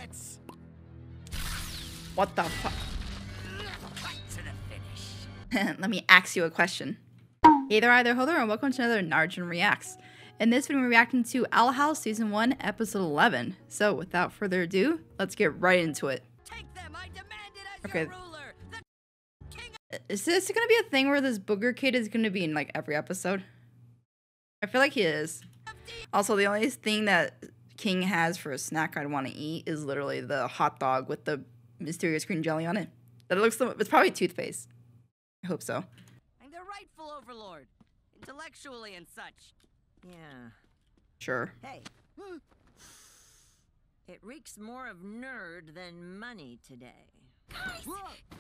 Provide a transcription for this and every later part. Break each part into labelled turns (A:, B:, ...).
A: Let's.
B: What the fuck?
A: To the finish.
B: Let me ask you a question. Hey there, Holder, and welcome to another Narujen Reacts. In this video, we're reacting to Owl House Season 1, Episode 11. So, without further ado, let's get right into it.
A: Take them, I demand it as
B: Okay.
A: your ruler. The king of
B: Is this gonna be a thing where this booger kid is gonna be in, like, every episode? I feel like he is. Also, the only thing that King has for a snack I'd want to eat is literally the hot dog with the mysterious green jelly on it. That looks, it's probably toothpaste. I hope so.
A: I'm the rightful overlord, intellectually and such.
C: Yeah.
B: Sure.
C: Hey. It reeks more of nerd than money today.
A: Guys,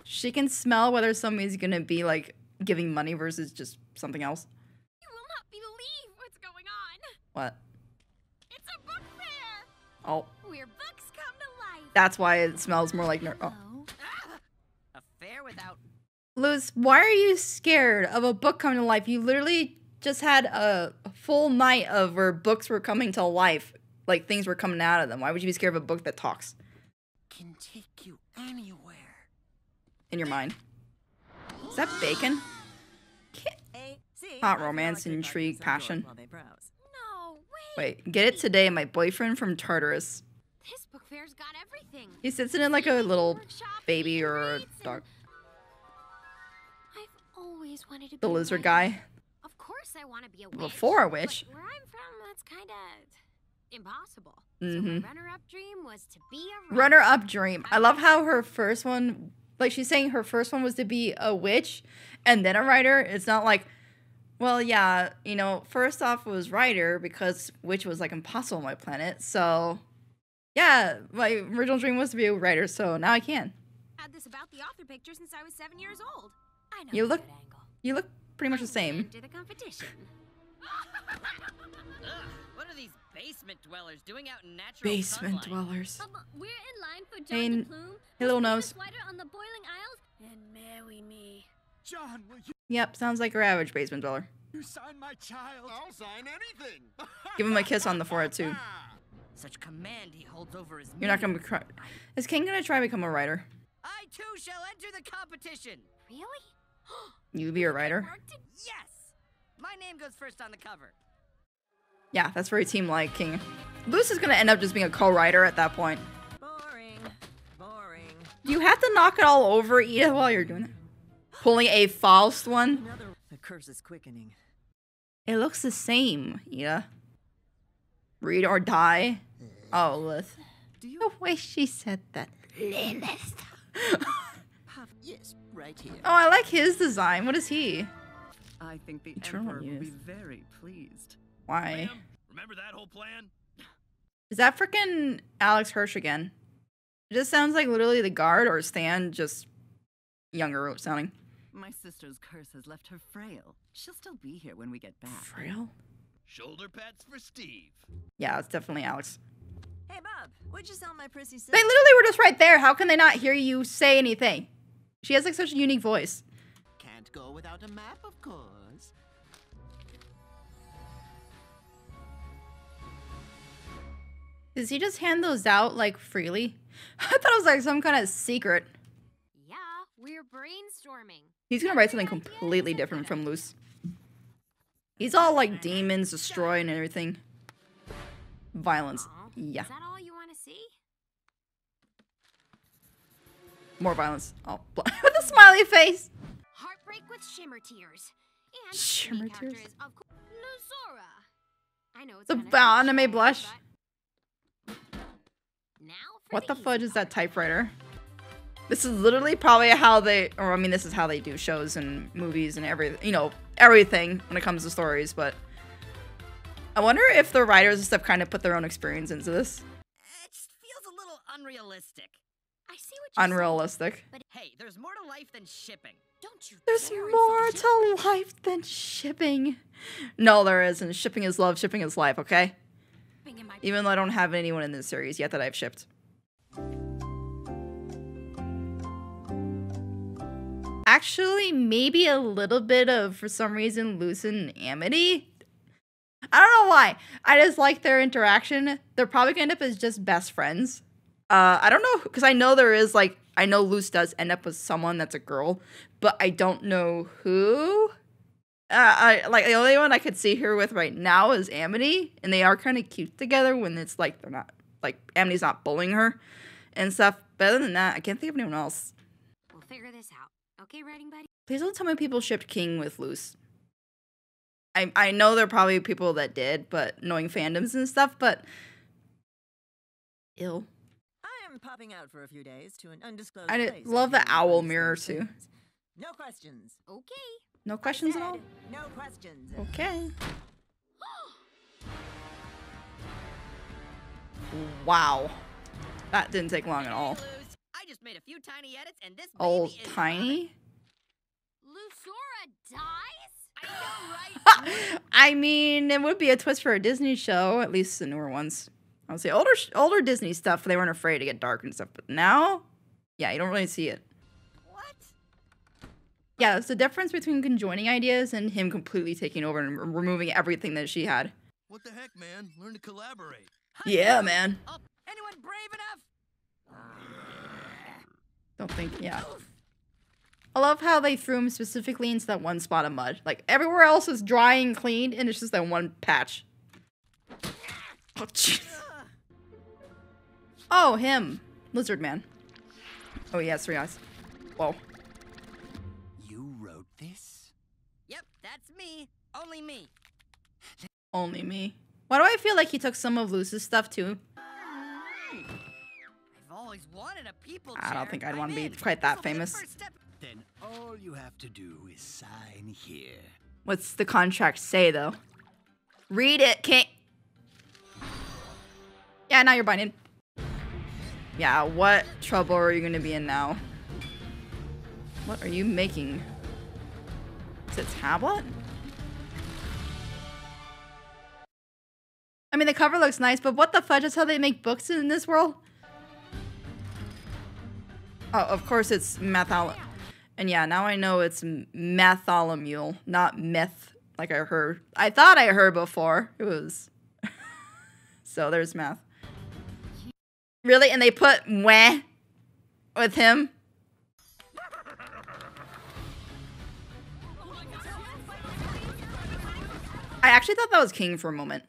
B: She can smell whether somebody's gonna be, like, giving money versus just something else.
D: You will not believe what's going on.
B: What?
D: It's a book fair
B: Oh,
D: where books come to life.
B: that's why it smells more like nerd. Oh.
D: Hello.
A: a fair without.
B: Luz, why are you scared of a book coming to life? You literally just had a full night of where books were coming to life. Like, things were coming out of them. Why would you be scared of a book that talks?
A: Can take you anywhere.
B: In your mind. Is that bacon?
C: Hey, see?
B: Hot
C: I feel
B: romance,
C: like they
B: intrigue,
C: park
B: passion.
C: while they browse.
D: No, wait.
B: Wait, get it today, my boyfriend from Tartarus.
D: This book fair's got everything.
B: He sits in it like a little
D: Workshop,
B: baby or a
D: reads, and
B: dog.
D: I've always wanted to
B: The
D: be a
B: lizard
D: writer.
B: guy.
D: Of course I want to be a witch.
B: Before a witch.
D: But where I'm from, that's kind of impossible.
B: Mhm.
D: So my runner-up dream was to be a writer.
B: Runner-up dream. I love how her first one, like she's saying her first one was to be a witch and then a writer. It's not like, well, yeah, you know, first off it was writer because witch was like impossible on my planet. So, yeah, my original dream was to be a writer, so now I can.
D: Had this about the author picture since I was 7 years old. I know
B: You
D: a
B: look-
D: good angle.
B: You look pretty much the
D: I'm gonna
B: same.
D: Enter the competition.
A: Ugh, what are these basement dwellers doing out in natural
B: Basement
A: sunlight?
B: dwellers.
E: We're in line for John
B: Hey,
E: de Plume,
B: hey, little
E: who's
B: nose.
E: famous writer on the Boiling Isles, and marry me.
F: John, will
B: Yep, sounds like your average basement dweller.
F: you sign my child?
G: I'll sign anything.
B: Give him a kiss on the forehead too.
A: Such command he holds over his
B: You're not
A: men.
B: gonna be Is King gonna try to become a writer?
A: I too shall enter the competition.
D: Really?
B: You be a writer?
D: Worked it?
A: Yes. My name goes first on the cover.
B: Yeah, that's very team-like, King. Luce is gonna end up just being a co-writer at that point.
C: Boring. Boring.
B: Do you have to knock it all over, Ida, while you're doing it? Pulling a Faust one?
C: Another. The curse is quickening.
B: It looks the same, Ida. Read or die. Oh, Lilith.
C: Do you
B: The way she said that.
A: Lilith.
C: have?
G: Yes, right here.
B: Oh, I like his design. What is he?
H: I think the
B: Eternal
H: Emperor will be
B: youth.
H: very pleased.
B: Why?
F: Ma'am, remember that whole plan?
B: Is that freaking Alex Hirsch again? It just sounds like literally the guard or Stan, just younger sounding.
H: My sister's curse has left her frail. She'll still be here when we get back.
B: Frail?
F: Shoulder pats for Steve.
B: Yeah, it's definitely Alex.
C: Hey, Bob. Would you sell my prissy sis?
B: They literally were just right there. How can they not hear you say anything? She has like such a unique voice.
G: Can't go without a map, of course.
B: Does he just hand those out like freely? I thought it was like some kind of secret.
D: Yeah, we're brainstorming.
B: He's gonna write something completely different from Luce. He's all like demons, destroy, and everything. Violence.
D: Aw,
B: Yeah.
D: Is that all you want to see?
B: More violence. Oh, with a smiley face.
D: Heartbreak with shimmer tears. And
B: Shimmer
D: the main character
B: tears.
D: is, of course, Luzora. I know it's
B: The
D: kinda
B: anime
D: cliche,
B: blush.
D: but Now for
B: What the
D: easy
B: fudge is that
D: part.
B: typewriter? This is literally probably how they, or I mean, this is how they do shows and movies and everything, you know, everything when it comes to stories, but I wonder if the writers and stuff kind of put their own experience into this.
A: It just feels a little unrealistic.
D: I see what you're saying,
B: Unrealistic.
D: but
A: Hey, there's more to life than shipping.
D: don't you
B: There's
D: dare
B: more
D: insult
B: to life than shipping. No, there isn't. Shipping is love, shipping is life, okay?
D: shipping in my
B: Even though I don't have anyone in this series yet that I've shipped. Actually, maybe a little bit of, for some reason, Luce and Amity. I don't know why. I just like their interaction. They're probably going to end up as just best friends. I don't know, because I know there is, like, I know Luce does end up with someone that's a girl, but I don't know who. The only one I could see her with right now is Amity, and they are kind of cute together when it's, like, they're not, like, Amity's not bullying her and stuff. But other than that, I can't think of anyone else.
D: We'll figure this out. Okay, writing buddy?
B: Please don't tell me people shipped King with Luce. I know there are probably people that did, but knowing fandoms and stuff, but... Ew.
C: I am popping out for a few days to an undisclosed
B: I
C: place.
B: love the
C: to
B: owl
C: run
B: mirror,
C: some
B: too.
C: things. No questions.
D: Okay.
B: No questions at all?
C: No questions.
B: Okay. Wow. That didn't take long at all.
A: Hey, Luz, I just made a few tiny edits, and this
B: Oh,
A: baby is
B: tiny?
E: Lusora dies?
A: I know, right?
B: I mean, it would be a twist for a Disney show, at least the newer ones. I would say older Disney stuff, they weren't afraid to get dark and stuff, but now, yeah, you don't really see it.
A: What?
B: Yeah, it's the difference between conjoining ideas and him completely taking over and removing everything that she had.
F: What the heck, man? Learn to collaborate.
B: Yeah, man.
A: Oh, anyone brave enough?
B: Don't think, yeah. I love how they threw him specifically into that one spot of mud. Like, everywhere else is dry and clean, and it's just that one patch. Oh, jeez. Oh, him. Lizard man. Oh, he has 3 eyes. Whoa.
G: You wrote this?
A: Yep, that's me. Only me.
B: Only me. Why do I feel like he took some of Luce's stuff, too?
A: I've always wanted a people
B: I don't
A: chair.
B: think I'd
A: I'm
B: want to be
A: in.
B: quite that
A: This'll be the
B: famous.
A: first step.
F: Then all you have to do is sign here.
B: What's the contract say, though? Read it, King. Yeah, now you're binding. Yeah, what trouble are you gonna be in now? What are you making? Is it a tablet? I mean, the cover looks nice, but what the fudge is how they make books in this world? Oh, of course it's methyl. And yeah, now I know it's methylamule, not meth, like I heard. I thought I heard before. It was. So there's math. Really? And they put weh with him? I actually thought that was King for a moment.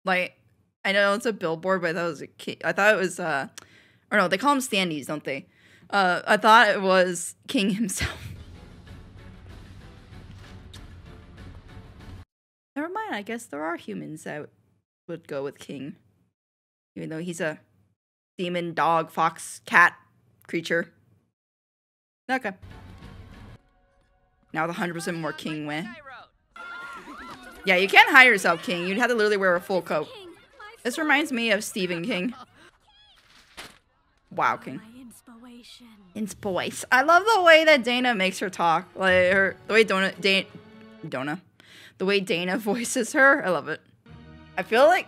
B: Like, I know it's a billboard, but I thought it was a King. I thought it was, or no, they call them standees, don't they? I thought it was King himself. Never mind, I guess there are humans that would go with King. Even though he's a demon, dog, fox, cat creature. Okay. Now the 100% more King way. Yeah, you can't hide yourself, King. You'd have to literally wear a full coat. This reminds me of Stephen King. Wow, King. Inspiration. I love the way that Dana makes her talk. Like the way Dana. The way Dana voices her. I love it. I feel like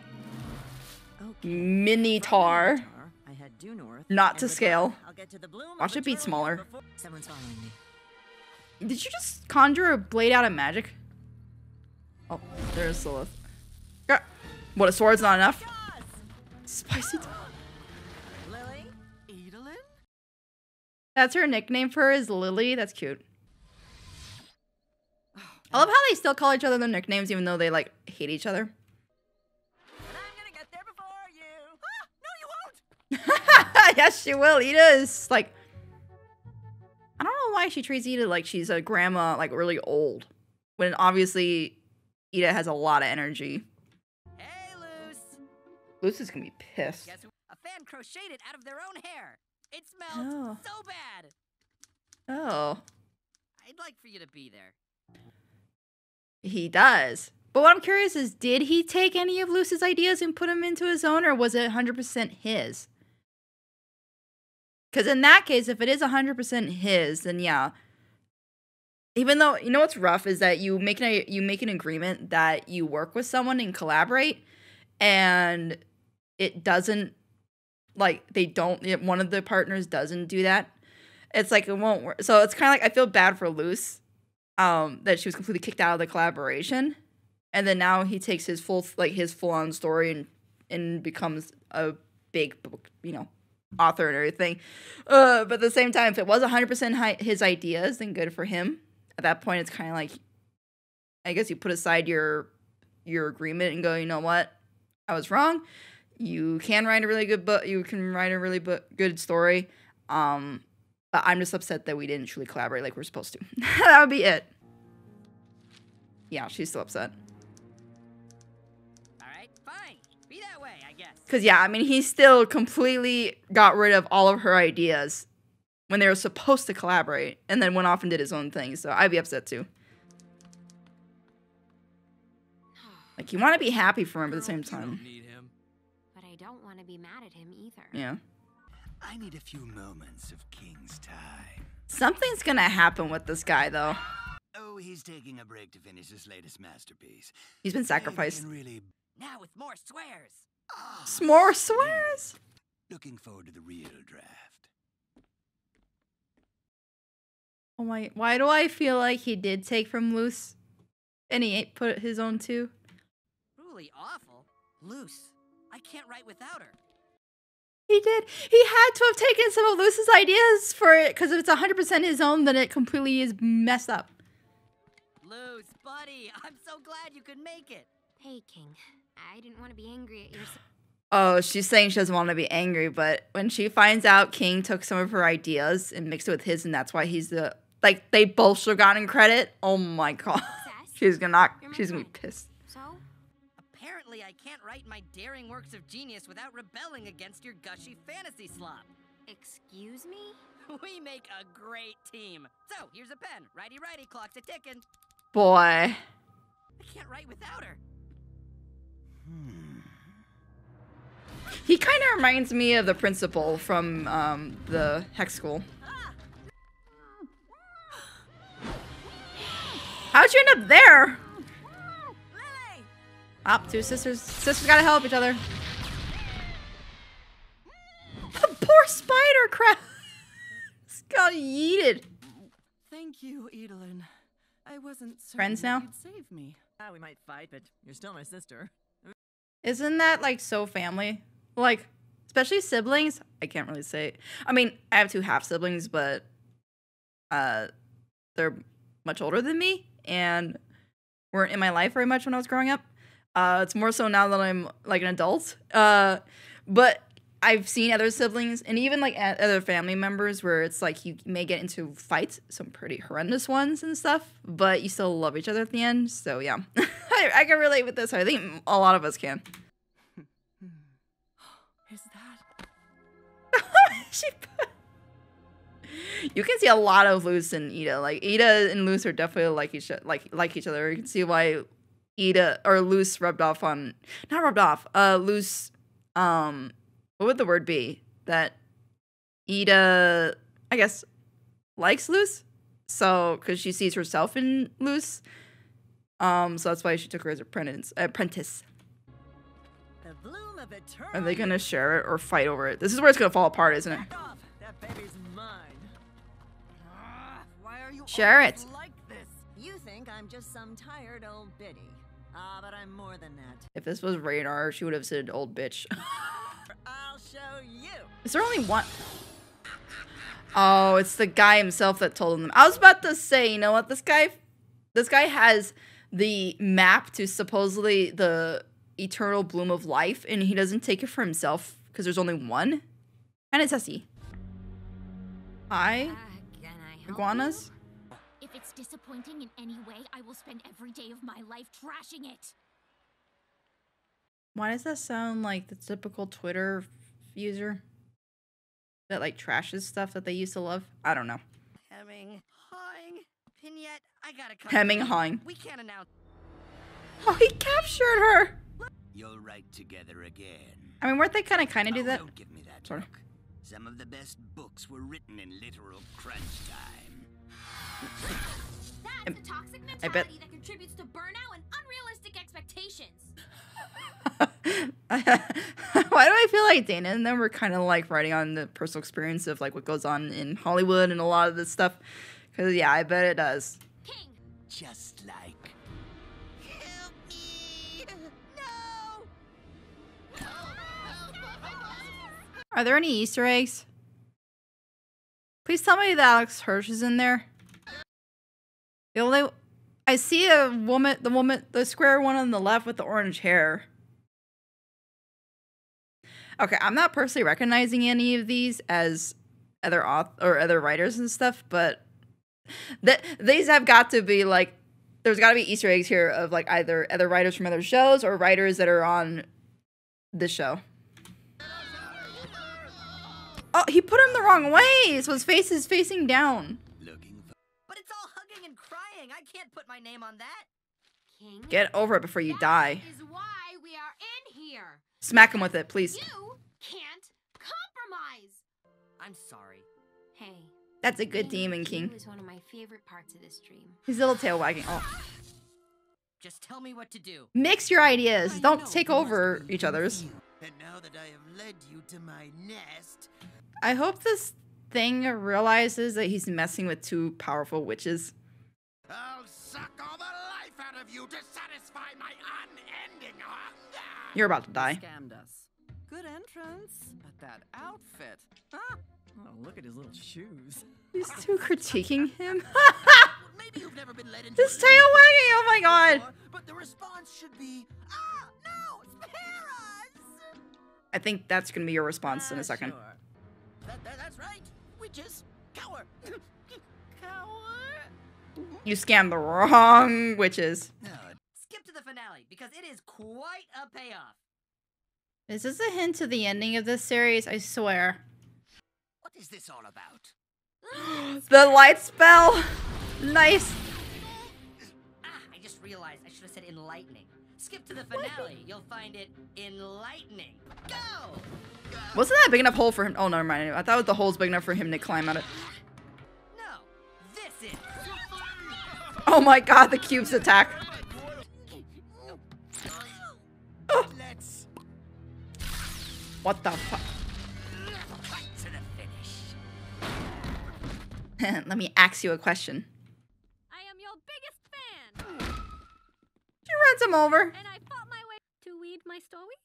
B: mini Tar.
C: I head due north.
B: Not
C: and
B: to
C: with
B: scale.
C: that, I'll get to the bloom of
B: Watch
C: the
B: it be
C: turtle
B: smaller.
C: before someone's following me.
B: Did you just conjure a blade out of magic? Oh, there's Lilith. Yeah. What, a sword's not enough? Spicy.
C: Lily? Edelyn?
B: That's her nickname for her is Lily. That's cute. I love how they still call each other their nicknames even though they, like, hate each other.
C: And I'm gonna get there before you. Ah, no, you won't.
B: Yes, she will. Ida is, like... I don't know why she treats Ida like she's a grandma, like, really old. When obviously, Ida has a lot of energy.
A: Hey, Luce.
B: Luce is gonna be pissed.
A: Guess who? A fan crocheted it out of their own hair. It smells
B: Oh.
A: so bad.
B: Oh.
A: I'd like for you to be there.
B: He does. But what I'm curious is, did he take any of Luce's ideas and put them into his own, or was it 100% his? Because in that case, if it is 100% his, then yeah. Even though, you know what's rough is that you make an agreement that you work with someone and collaborate, and it doesn't, like, one of the partners doesn't do that. It's like, it won't work. So it's kind of like, I feel bad for Luce, that she was completely kicked out of the collaboration. And then now he takes his full-on story and becomes a big book, author and everything. But at the same time, if it was 100% his ideas, then good for him. At that point, it's kind of like, I guess you put aside your agreement and go, you know what, I was wrong. You can write a really good book. You can write a really good story. But I'm just upset that we didn't truly collaborate like we're supposed to. That would be it. Yeah, she's still upset.
A: All right, fine. Be that way, I guess.
B: Because, yeah, I mean, he still completely got rid of all of her ideas when they were supposed to collaborate and then went off and did his own thing. So I'd be upset too. Like, you want to be happy for him, but at the same time.
D: But I don't want to be mad at him either.
B: Yeah.
F: I need a few moments of King's time.
B: Something's going to happen with this guy, though.
F: Oh, he's taking a break to finish his latest masterpiece.
B: He's been sacrificed.
F: Really...
A: Now with more swears.
B: S'more swears?
F: Looking forward to the real draft.
B: Oh my, why do I feel like he did take from Luce and he ain't put his own too?
A: Truly awful. Luce. I can't write without her.
B: He did. He had to have taken some of Luce's ideas for it, because if it's 100% his own, then it completely is messed up.
A: Luce, buddy, I'm so glad you could make it.
D: Hey, King. I didn't want to be angry at your...
B: Oh, she's saying she doesn't want to be angry, but when she finds out King took some of her ideas and mixed it with his, and that's why he's the... Like, they both should have gotten credit. Oh my god. She's gonna be pissed.
D: So?
A: Apparently, I can't write my daring works of genius without rebelling against your gushy fantasy slop.
D: Excuse me?
A: We make a great team. So, here's a pen. Righty, clock's a ticking.
B: Boy.
A: I can't write without her.
B: He kind of reminds me of the principal from the Hex School. How'd you end up there?
C: Lily!
B: Up, two sisters. Sisters gotta help each other. The poor spider crab. It's got yeeted.
I: Thank you, Edelyn. I wasn't certain
B: Friends now?
I: you'd save me.
C: We might fight, but you're still my sister.
B: Isn't that like so family? Like, especially siblings. I can't really say. I mean, I have two half siblings, but they're much older than me and weren't in my life very much when I was growing up. It's more so now that I'm like an adult. But I've seen other siblings and even like other family members where it's like you may get into fights, some pretty horrendous ones and stuff, but you still love each other at the end. So yeah, I can relate with this. I think a lot of us can.
I: Is that?
B: You can see a lot of Luce and Ida. Like Ida and Luce are definitely like each other. You can see why Ida or Luce rubbed off on, not rubbed off. Luce, what would the word be? That Ida, I guess, likes Luce. So because she sees herself in Luce. So that's why she took her as apprentice.
C: The bloom of eternity.
B: Are they gonna share it or fight over it? This is where it's gonna fall apart, isn't it?
C: Back off. That baby's mine. Why are you
B: Share
C: always
B: it.
C: like this? You think I'm just some tired old biddy. But I'm more than that.
B: If this was radar, she would have said old bitch.
C: I'll show you.
B: Is there only one? Oh, it's the guy himself that told them. I was about to say, you know what? This guy has the map to supposedly the eternal bloom of life, and he doesn't take it for himself because there's only one. And it's Essie. Hi,
D: Can I help
B: iguanas.
E: If it's disappointing in any way, I will spend every day of my life trashing it.
B: Why does that sound like the typical Twitter user that like trashes stuff that they used to love? I don't know.
A: Hemming, hawing, Pignette, I gotta come.
B: Hemming, hawing.
A: We can't announce.
B: Oh, he captured her.
F: You'll write together again.
B: I mean, weren't they kind of do that?
F: Don't give me that
B: Sorry.
F: look. Some of the best books were written in literal crunch time.
E: That's a toxic
B: I bet.
E: mentality that contributes to burnout and unrealistic expectations.
B: Why do I feel like Dana and them were kind of like writing on the personal experience of like what goes on in Hollywood and a lot of this stuff? Because yeah, I bet it does.
E: King,
F: Just like...
A: Help me! No!
B: Are there any Easter eggs? Please tell me that Alex Hirsch is in there. The only I see a woman, the square one on the left with the orange hair. Okay, I'm not personally recognizing any of these as other other writers and stuff, but these have got to be like, there's got to be Easter eggs here of like either other writers from other shows or writers that are on this show. Oh, he put him the wrong way, so his face is facing down.
A: But it's all hugging and crying. I can't put my name on that.
D: King,
B: Get over it before you die.
D: is why we are in here.
B: Smack him with it, please.
D: You can't compromise.
A: I'm sorry.
E: Hey.
B: That's a good demon king.
E: was one of my favorite parts of this dream.
B: His little tail wagging. Oh.
A: Just tell me what to do.
B: Mix your ideas. Don't take over each other's.
F: And now that I have led you to my nest,
B: I hope this thing realizes that he's messing with two powerful witches.
F: I'll suck all the life out of you to satisfy my unending hunger.
B: You're about to die.
I: Scammed us. Good entrance, but that outfit. Ah, oh, look at his little shoes.
B: These two critiquing him.
F: Maybe you've never been led into
B: His tail wagging. Oh my god.
F: but the response should be, ah, no, spare us.
B: I think that's gonna be your response in a second.
I: Sure.
F: That's right. Witches, cower.
B: You scammed the wrong witches.
A: Skip to the finale because it is quite a payoff.
B: Is this a hint to the ending of this series? I swear.
F: What is this all about?
B: The light spell. Nice.
A: I just realized I should have said enlightening. Skip to the finale. You'll find it enlightening. Go!
B: Wasn't that a big enough hole for him? Oh, never mind. I thought the hole's big enough for him to climb out it.
A: No, this is.
B: Oh my god, the cubes attack. Oh.
F: Let's
B: What the fuck?
F: cut to the finish.
B: Let me ask you a question.
D: I am your biggest fan,
B: She runs him over.
D: and I fought my way to read my story.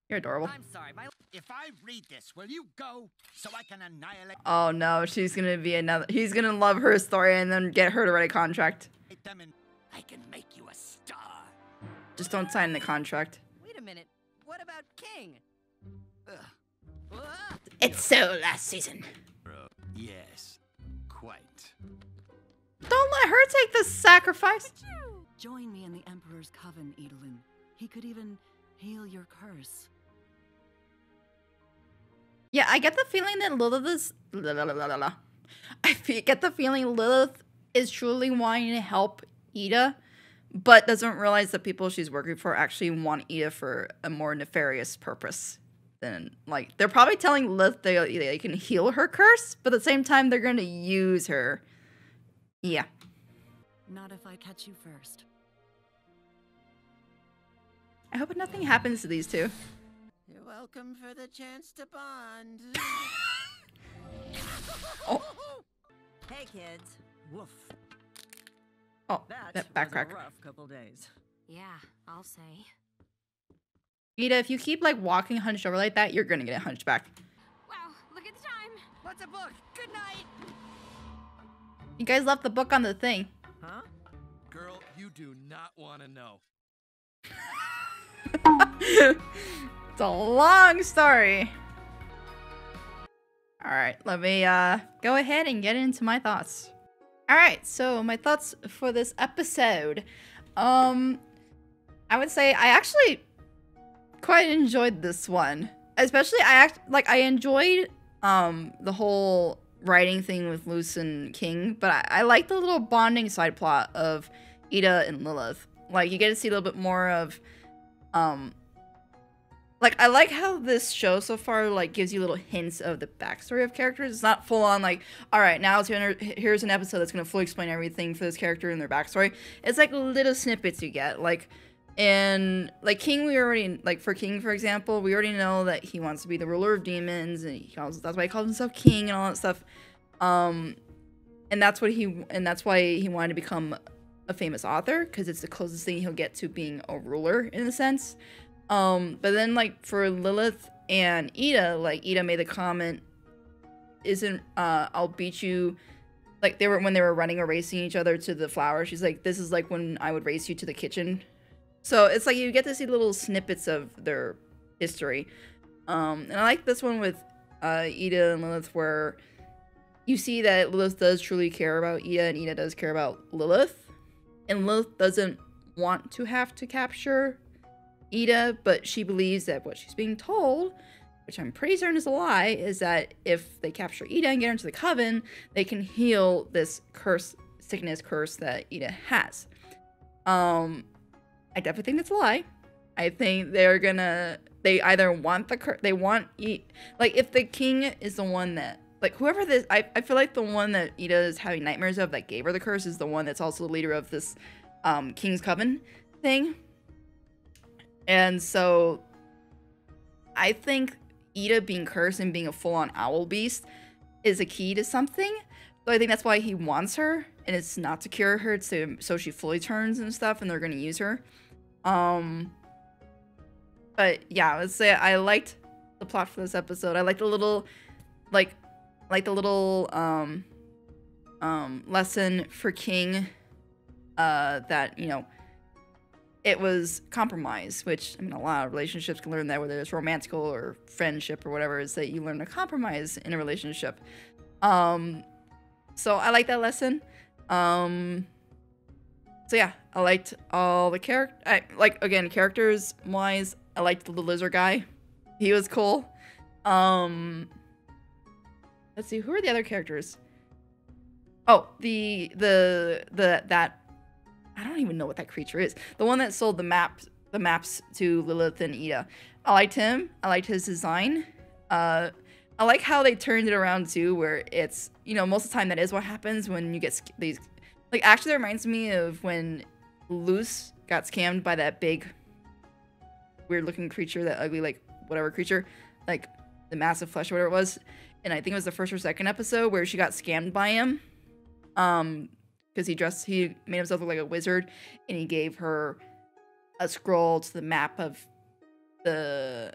B: You're adorable.
A: I'm sorry, my.
F: If I read this, will you go so I can annihilate
B: Oh no, she's gonna be another. He's gonna love her story and then get her to write a contract.
F: them and I can make you a star?
B: Just don't sign the contract.
A: Wait a minute. What about King?
F: Ugh.
B: It's so last season.
F: Yes, quite.
B: Don't let her take the sacrifice.
H: Join me in the Emperor's Coven, Edelin. He could even heal your curse.
B: Yeah, I get the feeling that Lilith is. Get the feeling Lilith is truly wanting to help Ida, but doesn't realize that people she's working for actually want Ida for a more nefarious purpose. Than like they're probably telling Lilith they can heal her curse, but at the same time they're going to use her. Yeah.
H: Not if I catch you first.
B: I hope nothing happens to these two.
F: You're welcome for the chance to bond.
B: Oh.
I: Hey, kids. Woof.
B: Oh,
I: That
B: that
I: was
B: back
I: a
B: crack.
I: rough couple days.
E: Yeah, I'll say.
B: Ida, if you keep like walking hunched over like that, you're gonna get a hunchback.
D: Wow, look at the time.
A: What's a book? Good night.
B: You guys left the book on the thing.
I: Huh?
J: Girl, you do not want to know.
B: It's a long story. All right, let me go ahead and get into my thoughts. All right, so my thoughts for this episode. I would say I actually quite enjoyed this one. Especially I enjoyed the whole writing thing with Luce and King, but I like the little bonding side plot of Ida and Lilith. Like you get to see a little bit more of like I like how this show so far like gives you little hints of the backstory of characters. It's not full on like, all right, now here's an episode that's gonna fully explain everything for this character and their backstory. It's like little snippets you get. Like in like King, we already like for King for example, we already know that he wants to be the ruler of demons, and that's why he calls himself King and all that stuff. And that's why he wanted to become a famous author, because it's the closest thing he'll get to being a ruler in a sense. But then like for Lilith, and Ida, like Ida made the comment, isn't I'll beat you, like when they were running or racing each other to the flower, she's like, this is like when I would race you to the kitchen. So it's like you get to see little snippets of their history. And I like this one with Ida and Lilith, where you see that Lilith does truly care about Ida, and Ida does care about Lilith. And Lilith doesn't want to have to capture Ida, but she believes that what she's being told, which I'm pretty certain is a lie, is that if they capture Ida and get her into the coven, they can heal this sickness curse that Ida has. I definitely think that's a lie. I think they either want like if the king is the one that, like whoever this, I feel like the one that Ida is having nightmares of that gave her the curse is the one that's also the leader of this King's Coven thing. And so I think Ida being cursed and being a full-on owl beast is a key to something. So I think that's why he wants her, and it's not to cure her, it's so she fully turns and stuff, and they're gonna use her. But yeah, let's say I liked the plot for this episode. I liked the little, lesson for King, that, you know, it was compromise, which, I mean, a lot of relationships can learn that, whether it's romantical or friendship or whatever, is that you learn to compromise in a relationship. So I like that lesson. So yeah, I liked all the characters wise, I liked the lizard guy. He was cool. Let's see, who are the other characters? Oh, that I don't even know what that creature is. The one that sold the maps to Lilith and Ida. I liked him. I liked his design. I like how they turned it around too, where it's, you know, most of the time that is what happens when you get these. Like, actually, it reminds me of when Luce got scammed by that big, weird-looking creature, that ugly, like, whatever creature, like the massive flesh or whatever it was. And I think it was the first or second episode where she got scammed by him. Because he made himself look like a wizard, and he gave her a scroll to the map of the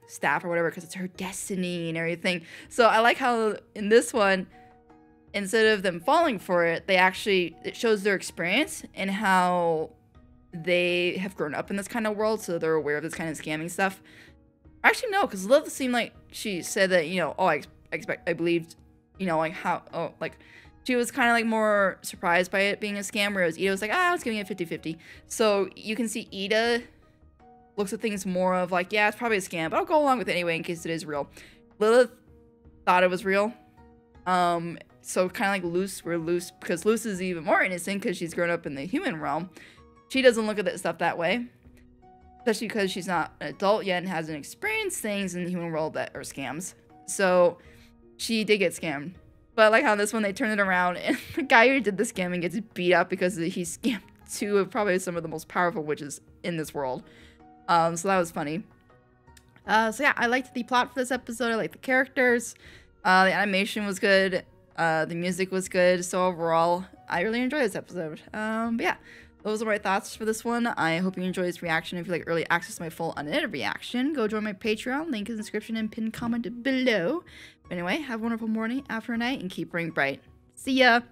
B: staff or whatever, because it's her destiny and everything. So I like how in this one, instead of them falling for it, it shows their experience and how they have grown up in this kind of world, so they're aware of this kind of scamming stuff. Actually, no, because Lilith seemed like she said that, you know, I believed, you know, like how, she was kind of like more surprised by it being a scam, whereas Ida was like, I was giving it 50-50. So you can see Ida looks at things more of like, yeah, it's probably a scam, but I'll go along with it anyway in case it is real. Lilith thought it was real. So kind of like Luce, because Luce is even more innocent because she's grown up in the human realm. She doesn't look at that stuff that way, especially because she's not an adult yet and hasn't experienced things in the human world that are scams. So she did get scammed. But I like how this one they turn it around, and the guy who did the scamming gets beat up because he scammed two of probably some of the most powerful witches in this world. So that was funny. So yeah, I liked the plot for this episode. I liked the characters. The animation was good. The music was good. So overall, I really enjoyed this episode. But yeah, those are my thoughts for this one. I hope you enjoyed this reaction. If you like early access to my full unedited reaction, go join my Patreon. Link in the description and pinned comment below. But anyway, have a wonderful morning, afternoon, night, and keep burning bright. See ya!